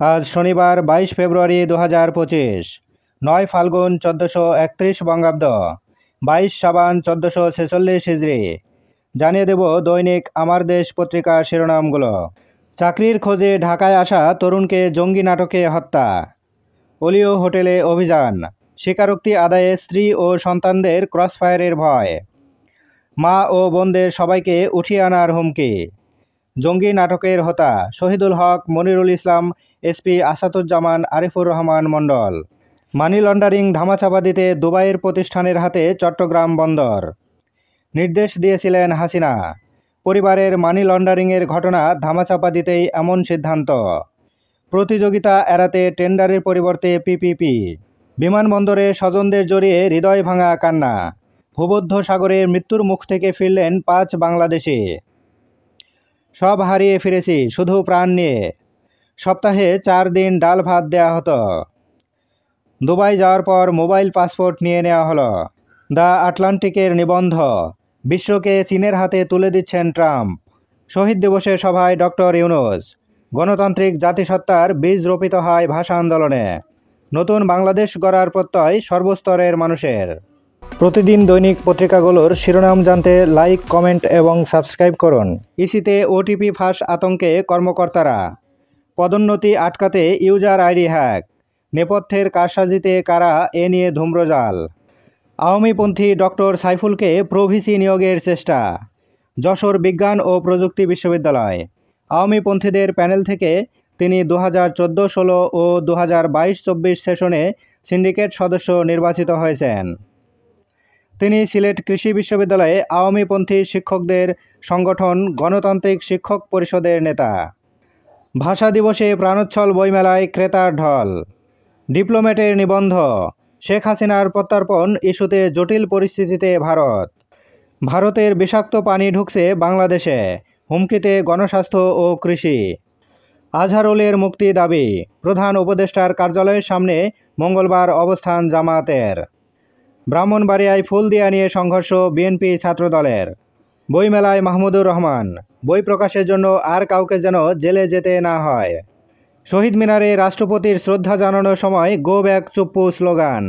আজ শনিবার 22 ফেব্রুয়ারি 2025, 9 ফাল্গুন 1431 বঙ্গাব্দ, 22 সাবান 1446 হিজরি। জানিয়ে দেব দৈনিক আমার দেশ পত্রিকার শিরোনামগুলো। চাকরির খোঁজে ঢাকায় আসা তরুণকে জঙ্গি নাটকে হত্যা। ওলিও হোটেলে অভিযান। স্বীকারোক্তি আদায়ে স্ত্রী ও সন্তানদের ক্রসফায়ারের ভয়। মা ও বোনদের সবাইকে উঠিয়ে আনার হুমকি। জঙ্গি নাটকের হোতা শহীদুল হক, মনিরুল ইসলাম, এসপি আসাদুজ্জামান, আরিফুর রহমান মণ্ডল। মানি লন্ডারিং ধামাচাপা দিতে দুবাইয়ের প্রতিষ্ঠানের হাতে চট্টগ্রাম বন্দর। নির্দেশ দিয়েছিলেন হাসিনা। পরিবারের মানি লন্ডারিংয়ের ঘটনা ধামাচাপা দিতেই এমন সিদ্ধান্ত। প্রতিযোগিতা এড়াতে টেন্ডারের পরিবর্তে পিপিপি। বিমানবন্দরে স্বজনদের জড়িয়ে হৃদয় ভাঙা কান্না। ভূমধ্য সাগরের মৃত্যুর মুখ থেকে ফিরলেন 5 বাংলাদেশি। সব হারিয়ে ফিরেছি শুধু প্রাণ নিয়ে। সপ্তাহে 4 দিন ডাল ভাত দেয়া হতো। দুবাই যাওয়ার পর মোবাইল পাসপোর্ট নিয়ে নেওয়া হলো। দ্য আটলান্টিকের নিবন্ধ। বিশ্বকে চীনের হাতে তুলে দিচ্ছেন ট্রাম্প। শহীদ দিবসের সভায় ডক্টর ইউনূস। গণতান্ত্রিক জাতিসত্তার বীজ রোপিত হয় ভাষা আন্দোলনে। নতুন বাংলাদেশ গড়ার প্রত্যয় সর্বস্তরের মানুষের। প্রতিদিন দৈনিক পত্রিকাগুলোর শিরোনাম জানতে লাইক, কমেন্ট এবং সাবস্ক্রাইব করুন। ইসিতে ওটিপি ফাঁস আতঙ্কে কর্মকর্তারা। পদোন্নতি আটকাতে ইউজার আইডি হ্যাক। নেপথ্যের কারসাজিতে কারা, এ নিয়ে ধূম্রজাল। আওয়ামীপন্থী ডক্টর সাইফুলকে প্রভিসি নিয়োগের চেষ্টা। যশোর বিজ্ঞান ও প্রযুক্তি বিশ্ববিদ্যালয়। আওয়ামীপন্থীদের প্যানেল থেকে তিনি 2014-16 ও 2022-24 সেশনে সিন্ডিকেট সদস্য নির্বাচিত হয়েছেন। তিনি সিলেট কৃষি বিশ্ববিদ্যালয়ে আওয়ামীপন্থী শিক্ষকদের সংগঠন গণতান্ত্রিক শিক্ষক পরিষদের নেতা। ভাষা দিবসে প্রাণোচ্ছল বইমেলায় ক্রেতার ঢল। ডিপ্লোম্যাটের নিবন্ধ। শেখ হাসিনার প্রত্যর্পণ ইস্যুতে জটিল পরিস্থিতিতে ভারত। ভারতের বিষাক্ত পানি ঢুকছে বাংলাদেশে, হুমকিতে গণস্বাস্থ্য ও কৃষি। আজহারুলের মুক্তি দাবি। প্রধান উপদেষ্টার কার্যালয়ের সামনে মঙ্গলবার অবস্থান জামায়াতের। ব্রাহ্মণবাড়িয়ায় ফুলদিয়া নিয়ে সংঘর্ষ বিএনপি ছাত্রদলের। বইমেলায় মাহমুদুর রহমান। বই প্রকাশের জন্য আর কাউকে যেন জেলে যেতে না হয়। শহীদ মিনারে রাষ্ট্রপতির শ্রদ্ধা জানানোর সময় গো ব্যাক চুপ্পু স্লোগান।